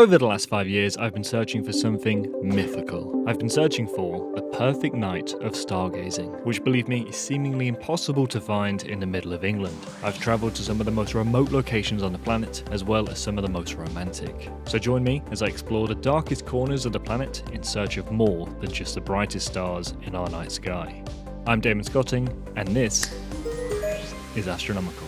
Over the last 5 years, I've been searching for something mythical. I've been searching for the perfect night of stargazing, which, believe me, is seemingly impossible to find in the middle of England. I've travelled to some of the most remote locations on the planet, as well as some of the most romantic. So join me as I explore the darkest corners of the planet in search of more than just the brightest stars in our night sky. I'm Damon Scotting, and this is Astronomical.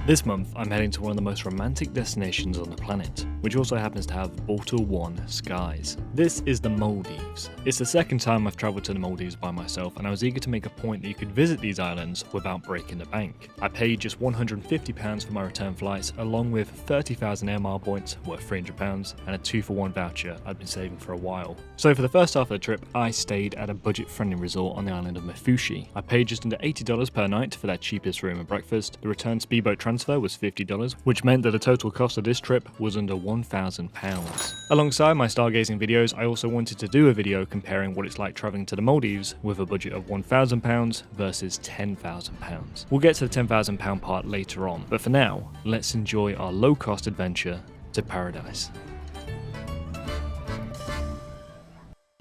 This month, I'm heading to one of the most romantic destinations on the planet, which also happens to have Bottle 1 skies. This is the Maldives. It's the second time I've travelled to the Maldives by myself, and I was eager to make a point that you could visit these islands without breaking the bank. I paid just £150 for my return flights, along with 30,000 air mile points worth £300 and a 2-for-1 voucher I'd been saving for a while. So for the first half of the trip, I stayed at a budget-friendly resort on the island of Mafushi. I paid just under $80 per night for their cheapest room and breakfast. The return speedboat transfer was $50, which meant that the total cost of this trip was under £1,000. Alongside my stargazing videos, I also wanted to do a video comparing what it's like travelling to the Maldives with a budget of £1,000 versus £10,000. We'll get to the £10,000 part later on, but for now, let's enjoy our low-cost adventure to paradise.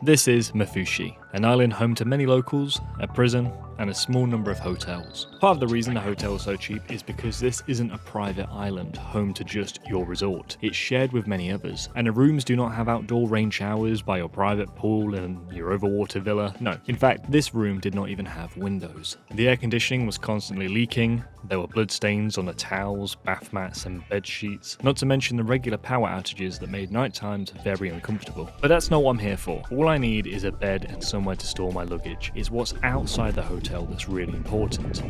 This is Mafushi, an island home to many locals, a prison, and a small number of hotels. Part of the reason the hotel is so cheap is because this isn't a private island home to just your resort. It's shared with many others, and the rooms do not have outdoor rain showers by your private pool and your overwater villa. No, in fact, this room did not even have windows. The air conditioning was constantly leaking, there were blood stains on the towels, bath mats, and bed sheets, not to mention the regular power outages that made night times very uncomfortable. But that's not what I'm here for. All I need is a bed and somewhere to store my luggage. It's what's outside the hotel that's really important.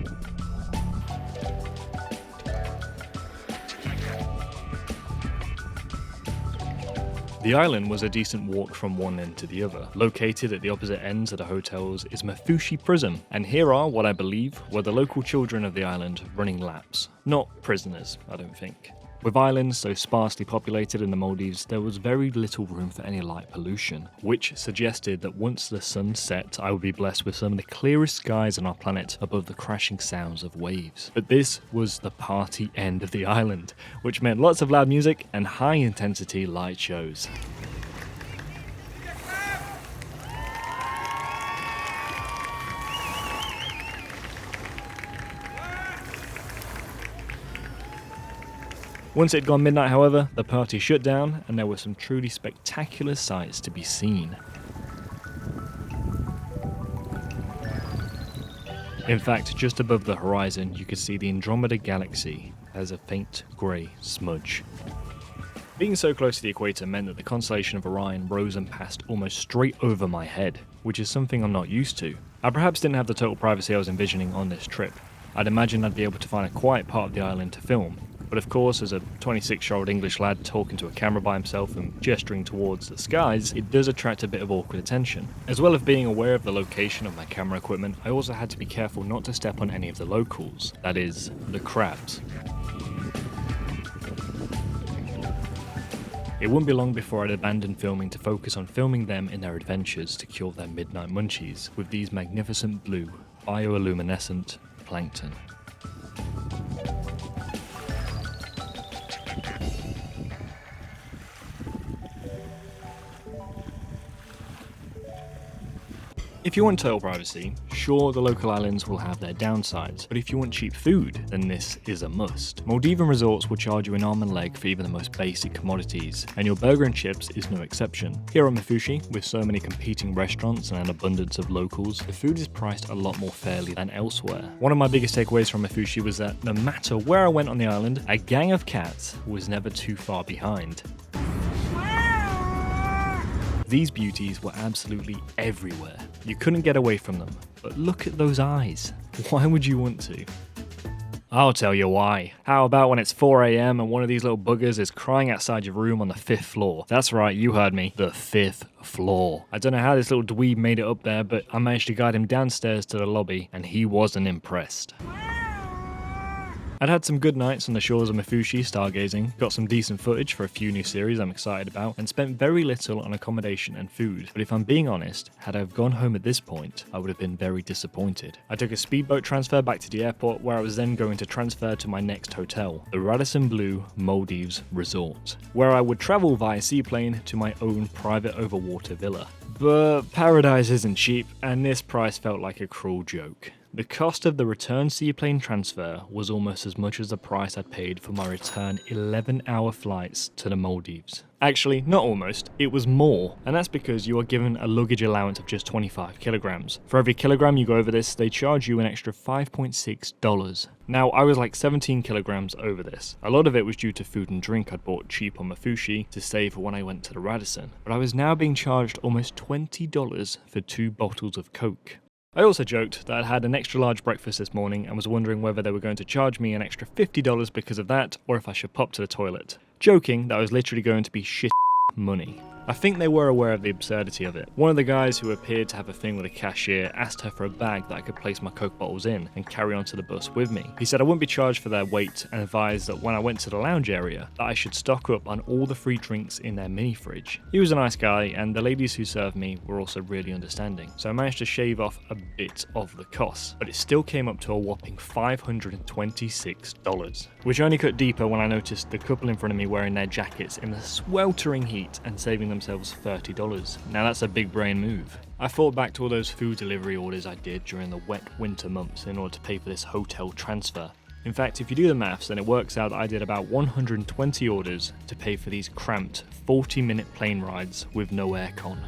The island was a decent walk from one end to the other. Located at the opposite ends of the hotels is Mafushi Prison, and here are what I believe were the local children of the island running laps. Not prisoners, I don't think. With islands so sparsely populated in the Maldives, there was very little room for any light pollution, which suggested that once the sun set, I would be blessed with some of the clearest skies on our planet above the crashing sounds of waves. But this was the party end of the island, which meant lots of loud music and high-intensity light shows. Once it had gone midnight, however, the party shut down and there were some truly spectacular sights to be seen. In fact, just above the horizon, you could see the Andromeda Galaxy as a faint grey smudge. Being so close to the equator meant that the constellation of Orion rose and passed almost straight over my head, which is something I'm not used to. I perhaps didn't have the total privacy I was envisioning on this trip. I'd imagined I'd be able to find a quiet part of the island to film. But of course, as a 26-year-old English lad talking to a camera by himself and gesturing towards the skies, it does attract a bit of awkward attention. As well as being aware of the location of my camera equipment, I also had to be careful not to step on any of the locals, that is, the crabs. It wouldn't be long before I'd abandon filming to focus on filming them in their adventures to cure their midnight munchies with these magnificent blue, bioluminescent plankton. If you want total privacy, sure, the local islands will have their downsides, but if you want cheap food, then this is a must. Maldivian resorts will charge you an arm and leg for even the most basic commodities, and your burger and chips is no exception. Here on Mafushi, with so many competing restaurants and an abundance of locals, the food is priced a lot more fairly than elsewhere. One of my biggest takeaways from Mafushi was that no matter where I went on the island, a gang of cats was never too far behind. These beauties were absolutely everywhere. You couldn't get away from them. But look at those eyes. Why would you want to? I'll tell you why. How about when it's 4 AM and one of these little buggers is crying outside your room on the 5th floor? That's right, you heard me. The 5th floor. I don't know how this little dweeb made it up there, but I managed to guide him downstairs to the lobby and he wasn't impressed. I'd had some good nights on the shores of Mafushi stargazing, got some decent footage for a few new series I'm excited about, and spent very little on accommodation and food. But if I'm being honest, had I have gone home at this point, I would have been very disappointed. I took a speedboat transfer back to the airport, where I was then going to transfer to my next hotel, the Radisson Blu Maldives Resort, where I would travel via seaplane to my own private overwater villa. But paradise isn't cheap, and this price felt like a cruel joke. The cost of the return seaplane transfer was almost as much as the price I'd paid for my return 11-hour flights to the Maldives. Actually, not almost, it was more, and that's because you are given a luggage allowance of just 25 kilograms. For every kilogram you go over this, they charge you an extra $5.6. Now, I was like 17 kilograms over this. A lot of it was due to food and drink I'd bought cheap on Mafushi to save for when I went to the Radisson, but I was now being charged almost $20 for 2 bottles of Coke. I also joked that I'd had an extra large breakfast this morning and was wondering whether they were going to charge me an extra $50 because of that, or if I should pop to the toilet. Joking that I was literally going to be shit money. I think they were aware of the absurdity of it. One of the guys who appeared to have a thing with a cashier asked her for a bag that I could place my Coke bottles in and carry onto the bus with me. He said I wouldn't be charged for their weight and advised that when I went to the lounge area that I should stock up on all the free drinks in their mini fridge. He was a nice guy, and the ladies who served me were also really understanding, so I managed to shave off a bit of the cost, but it still came up to a whopping $526, which only cut deeper when I noticed the couple in front of me wearing their jackets in the sweltering heat and saving themselves $30. Now that's a big brain move. I thought back to all those food delivery orders I did during the wet winter months in order to pay for this hotel transfer. In fact, if you do the maths, then it works out that I did about 120 orders to pay for these cramped 40-minute plane rides with no aircon.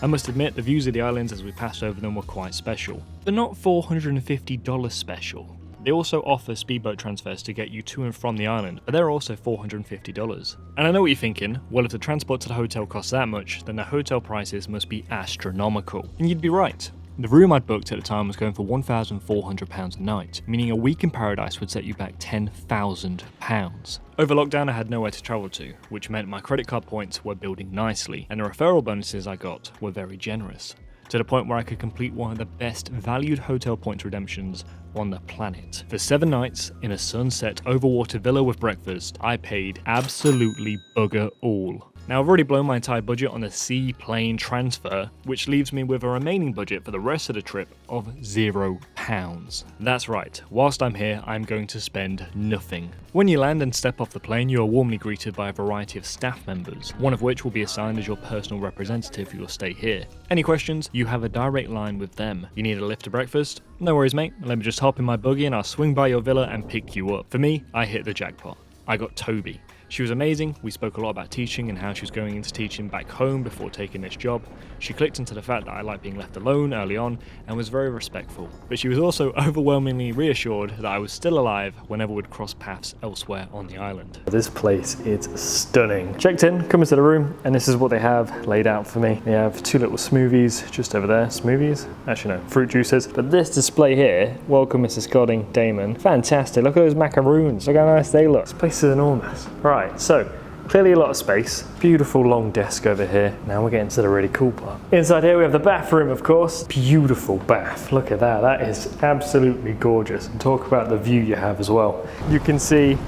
I must admit, the views of the islands as we passed over them were quite special, but not $450 special. They also offer speedboat transfers to get you to and from the island, but they're also $450. And I know what you're thinking, well, if the transport to the hotel costs that much, then the hotel prices must be astronomical. And you'd be right. The room I'd booked at the time was going for £1,400 a night, meaning a week in paradise would set you back £10,000. Over lockdown I had nowhere to travel to, which meant my credit card points were building nicely, and the referral bonuses I got were very generous, to the point where I could complete one of the best valued hotel points redemptions on the planet. For 7 nights in a sunset overwater villa with breakfast, I paid absolutely bugger all. Now, I've already blown my entire budget on the seaplane transfer, which leaves me with a remaining budget for the rest of the trip of £0. That's right, whilst I'm here, I'm going to spend nothing. When you land and step off the plane, you are warmly greeted by a variety of staff members, one of which will be assigned as your personal representative for your stay here. Any questions? You have a direct line with them. You need a lift to breakfast? No worries, mate. Let me just hop in my buggy and I'll swing by your villa and pick you up. For me, I hit the jackpot. I got Toby. She was amazing. We spoke a lot about teaching and how she was going into teaching back home before taking this job. She clicked into the fact that I like being left alone early on and was very respectful. But she was also overwhelmingly reassured that I was still alive whenever we'd cross paths elsewhere on the island. This place is stunning. Checked in, come into the room, and this is what they have laid out for me. They have 2 little smoothies just over there. Smoothies? Actually no, fruit juices. But this display here, welcome Mrs. Godding, Damon. Fantastic, look at those macaroons, look how nice they look. This place is enormous. Right, so clearly a lot of space. Beautiful long desk over here. Now we're getting to the really cool part. Inside here we have the bathroom, of course. Beautiful bath. Look at that. That is absolutely gorgeous. And talk about the view you have as well. You can see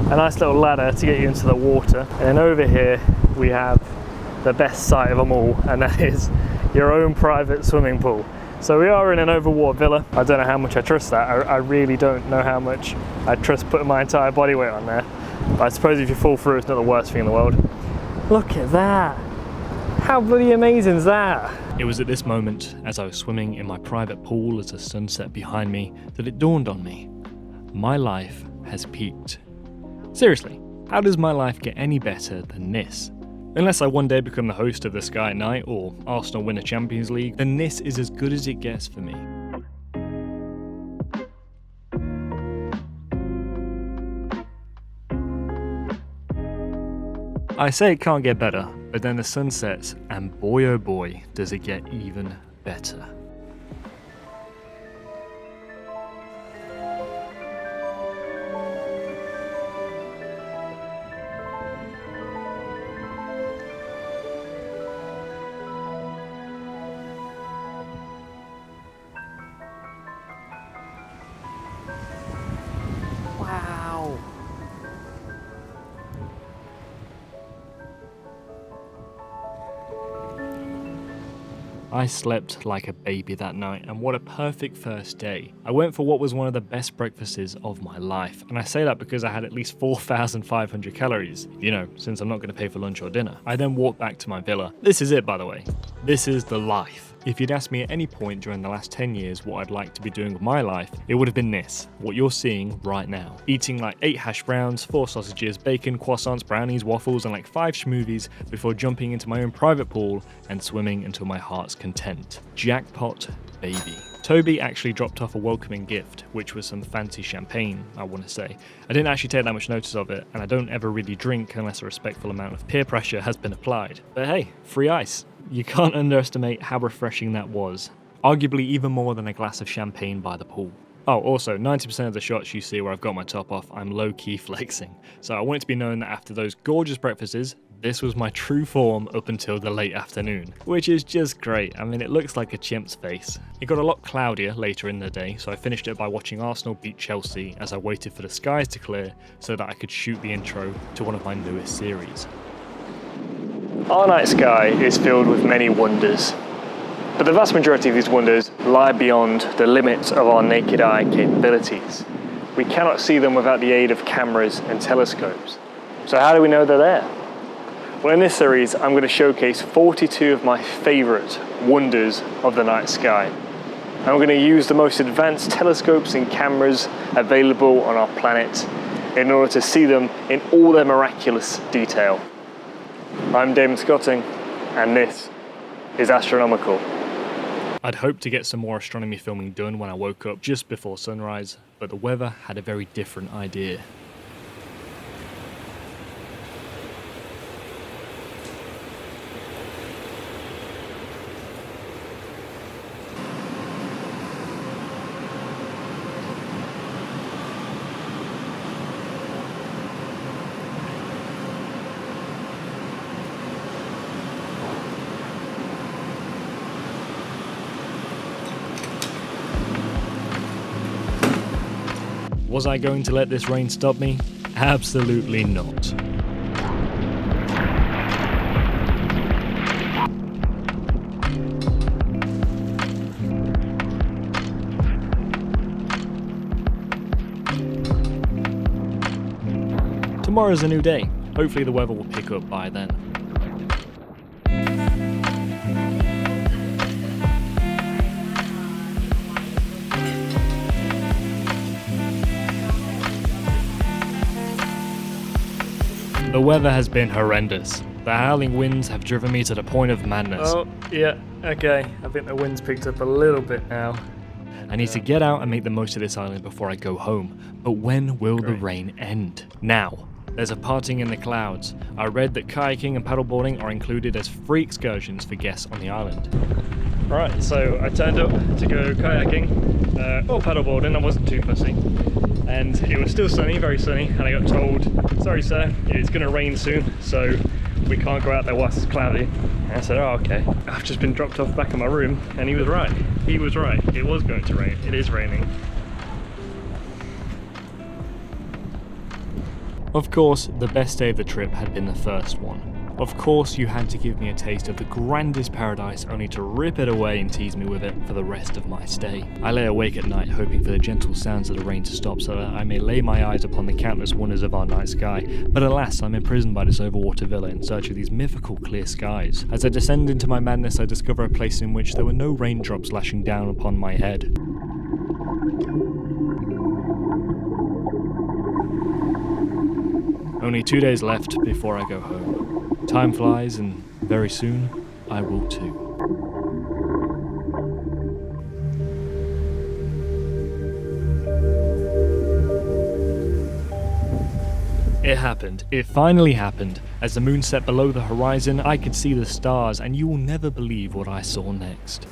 a nice little ladder to get you into the water. And then over here we have the best sight of them all, and that is your own private swimming pool. So we are in an overwater villa. I don't know how much I trust that. I really don't know how much I trust putting my entire body weight on there. But I suppose if you fall through, it's not the worst thing in the world. Look at that. How bloody amazing is that? It was at this moment, as I was swimming in my private pool as the sun set behind me, that it dawned on me. My life has peaked. Seriously, how does my life get any better than this? Unless I one day become the host of the Sky at Night or Arsenal win a Champions League, then this is as good as it gets for me. I say it can't get better, but then the sun sets, and boy oh boy, does it get even better. I slept like a baby that night, and what a perfect first day. I went for what was one of the best breakfasts of my life, and I say that because I had at least 4,500 calories, you know, since I'm not going to pay for lunch or dinner. I then walked back to my villa. This is it, by the way. This is the life. If you'd asked me at any point during the last 10 years what I'd like to be doing with my life, it would have been this, what you're seeing right now. Eating like 8 hash browns, 4 sausages, bacon, croissants, brownies, waffles, and like 5 schmoothies before jumping into my own private pool and swimming until my heart's content. Jackpot, baby. Toby actually dropped off a welcoming gift, which was some fancy champagne, I want to say. I didn't actually take that much notice of it, and I don't ever really drink unless a respectful amount of peer pressure has been applied. But hey, free ice. You can't underestimate how refreshing that was. Arguably even more than a glass of champagne by the pool. Oh, also, 90% of the shots you see where I've got my top off, I'm low-key flexing. So I want it to be known that after those gorgeous breakfasts, this was my true form up until the late afternoon, which is just great. I mean, it looks like a chimp's face. It got a lot cloudier later in the day, so I finished it by watching Arsenal beat Chelsea as I waited for the skies to clear so that I could shoot the intro to one of my newest series. Our night sky is filled with many wonders, but the vast majority of these wonders lie beyond the limits of our naked eye capabilities. We cannot see them without the aid of cameras and telescopes. So how do we know they're there? Well, in this series, I'm going to showcase 42 of my favourite wonders of the night sky. I'm going to use the most advanced telescopes and cameras available on our planet in order to see them in all their miraculous detail. I'm Damon Scotting, and this is Astronomical. I'd hoped to get some more astronomy filming done when I woke up just before sunrise, but the weather had a very different idea. Was I going to let this rain stop me? Absolutely not. Tomorrow's a new day. Hopefully the weather will pick up by then. The weather has been horrendous. The howling winds have driven me to the point of madness. Oh, yeah, okay. I think the wind's picked up a little bit now. I need to get out and make the most of this island before I go home. But when will the rain end? Now. There's a parting in the clouds. I read that kayaking and paddleboarding are included as free excursions for guests on the island. Right, so I turned up to go kayaking, or paddleboarding, I wasn't too fussy. And it was still sunny, very sunny, and I got told, sorry sir, it's going to rain soon, so we can't go out there whilst it's cloudy. And I said, oh okay. I've just been dropped off back in my room, and he was right. He was right, it was going to rain, it is raining. Of course, the best day of the trip had been the first one. Of course, you had to give me a taste of the grandest paradise only to rip it away and tease me with it for the rest of my stay. I lay awake at night hoping for the gentle sounds of the rain to stop so that I may lay my eyes upon the countless wonders of our night sky, but alas, I'm imprisoned by this overwater villa in search of these mythical clear skies. As I descend into my madness, I discover a place in which there were no raindrops lashing down upon my head. Only 2 days left before I go home. Time flies, and very soon, I will too. It happened. It finally happened. As the moon set below the horizon, I could see the stars, and you will never believe what I saw next.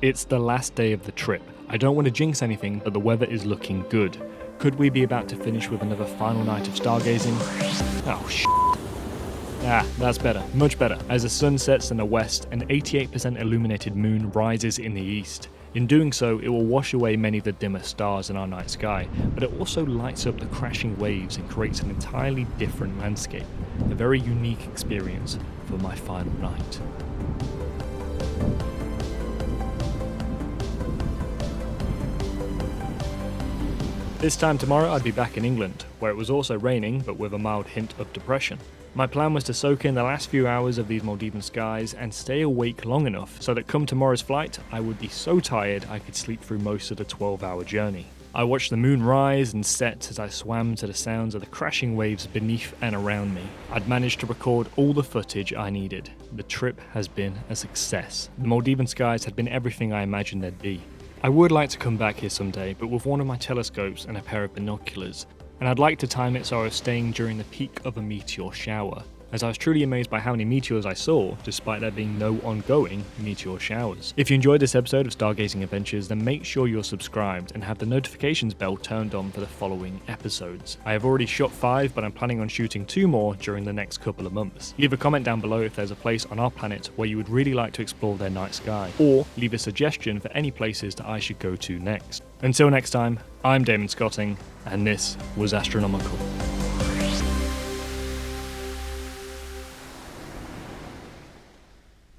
It's the last day of the trip. I don't want to jinx anything, but the weather is looking good. Could we be about to finish with another final night of stargazing? Oh, that's better, much better. As the sun sets in the west, an 88% illuminated moon rises in the east. In doing so, it will wash away many of the dimmer stars in our night sky, but it also lights up the crashing waves and creates an entirely different landscape. A very unique experience for my final night. This time tomorrow I'd be back in England, where it was also raining but with a mild hint of depression. My plan was to soak in the last few hours of these Maldivian skies and stay awake long enough so that come tomorrow's flight I would be so tired I could sleep through most of the 12-hour journey. I watched the moon rise and set as I swam to the sounds of the crashing waves beneath and around me. I'd managed to record all the footage I needed. The trip has been a success. The Maldivian skies had been everything I imagined they'd be. I would like to come back here someday, but with one of my telescopes and a pair of binoculars, and I'd like to time it so I was staying during the peak of a meteor shower, as I was truly amazed by how many meteors I saw, despite there being no ongoing meteor showers. If you enjoyed this episode of Stargazing Adventures, then make sure you're subscribed and have the notifications bell turned on for the following episodes. I have already shot 5, but I'm planning on shooting 2 more during the next couple of months. Leave a comment down below if there's a place on our planet where you would really like to explore their night sky, or leave a suggestion for any places that I should go to next. Until next time, I'm Damon Scotting, and this was Astronomical.